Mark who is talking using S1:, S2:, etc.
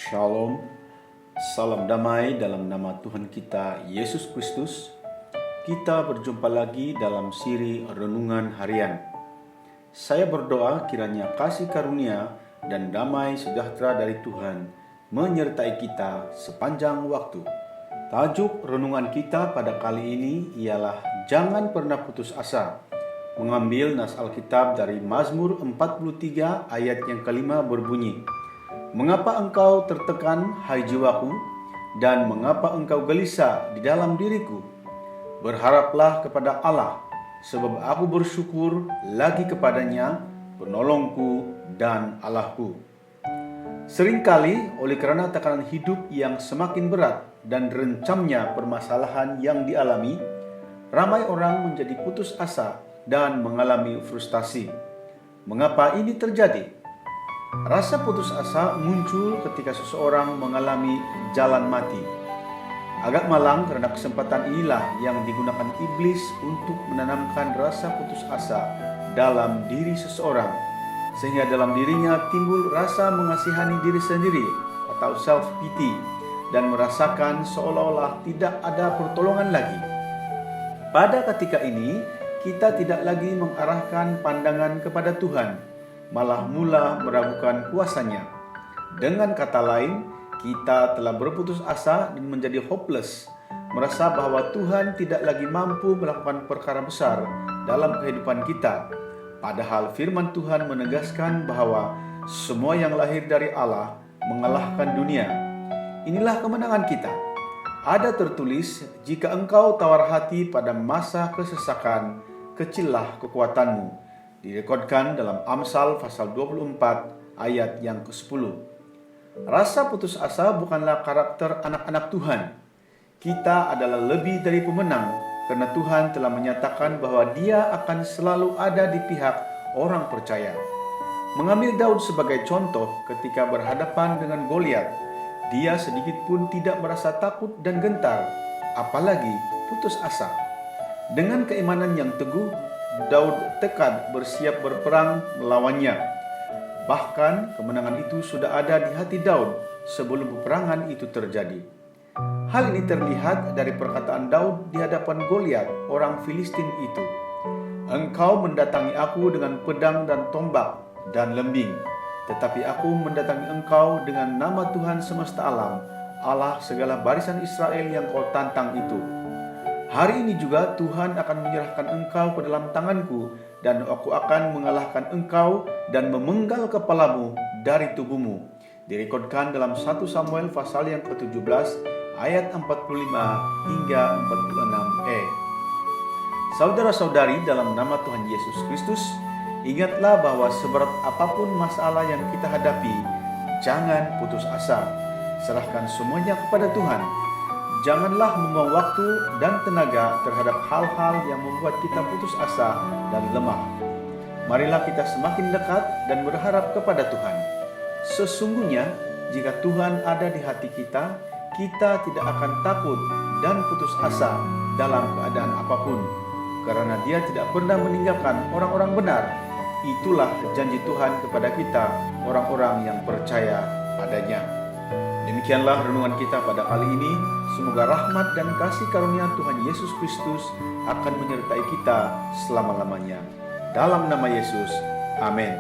S1: Shalom, salam damai dalam nama Tuhan kita Yesus Kristus. Kita berjumpa lagi dalam siri Renungan Harian. Saya berdoa kiranya kasih karunia dan damai sejahtera dari Tuhan menyertai kita sepanjang waktu. Tajuk renungan kita pada kali ini ialah Jangan pernah putus asa. Mengambil nas Alkitab dari Mazmur 43 ayat yang kelima berbunyi, "Mengapa engkau tertekan, hai jiwaku, dan mengapa engkau gelisah di dalam diriku? Berharaplah kepada Allah, sebab aku bersyukur lagi kepadanya, penolongku dan Allahku." Seringkali oleh karena tekanan hidup yang semakin berat dan rencamnya permasalahan yang dialami, ramai orang menjadi putus asa dan mengalami frustasi. Mengapa ini terjadi? Rasa putus asa muncul ketika seseorang mengalami jalan mati. Agak malang karena kesempatan inilah yang digunakan iblis untuk menanamkan rasa putus asa dalam diri seseorang, sehingga dalam dirinya timbul rasa mengasihani diri sendiri atau self-pity dan merasakan seolah-olah tidak ada pertolongan lagi. Pada ketika ini, kita tidak lagi mengarahkan pandangan kepada Tuhan, malah mula meragukan kuasanya. Dengan kata lain, kita telah berputus asa dan menjadi hopeless, merasa bahwa Tuhan tidak lagi mampu melakukan perkara besar dalam kehidupan kita. Padahal firman Tuhan menegaskan bahwa semua yang lahir dari Allah mengalahkan dunia. Inilah kemenangan kita. Ada tertulis, "Jika engkau tawar hati pada masa kesesakan, kecillah kekuatanmu." Direkodkan dalam Amsal pasal 24 ayat yang ke-10. Rasa putus asa bukanlah karakter anak-anak Tuhan. Kita adalah lebih dari pemenang karena Tuhan telah menyatakan bahwa Dia akan selalu ada di pihak orang percaya. Mengambil Daud sebagai contoh ketika berhadapan dengan Goliat, dia sedikit pun tidak merasa takut dan gentar, apalagi putus asa. Dengan keimanan yang teguh, Daud tekad bersiap berperang melawannya. Bahkan kemenangan itu sudah ada di hati Daud sebelum peperangan itu terjadi. Hal ini terlihat dari perkataan Daud di hadapan Goliat, orang Filistin itu. "Engkau mendatangi aku dengan pedang dan tombak dan lembing, tetapi aku mendatangi engkau dengan nama Tuhan semesta alam, Allah segala barisan Israel yang kau tantang itu. Hari ini juga Tuhan akan menyerahkan engkau ke dalam tanganku, dan aku akan mengalahkan engkau dan memenggal kepalamu dari tubuhmu." Direkodkan dalam 1 Samuel pasal yang ke-17 ayat 45 hingga 46e. Saudara-saudari dalam nama Tuhan Yesus Kristus, ingatlah bahwa seberat apapun masalah yang kita hadapi, jangan putus asa. Serahkan semuanya kepada Tuhan. Janganlah membuang waktu dan tenaga terhadap hal-hal yang membuat kita putus asa dan lemah. Marilah kita semakin dekat dan berharap kepada Tuhan. Sesungguhnya, jika Tuhan ada di hati kita, kita tidak akan takut dan putus asa dalam keadaan apapun, karena Dia tidak pernah meninggalkan orang-orang benar. Itulah janji Tuhan kepada kita, orang-orang yang percaya padanya. Demikianlah renungan kita pada kali ini. Semoga rahmat dan kasih karunia Tuhan Yesus Kristus akan menyertai kita selama-lamanya. Dalam nama Yesus, amin.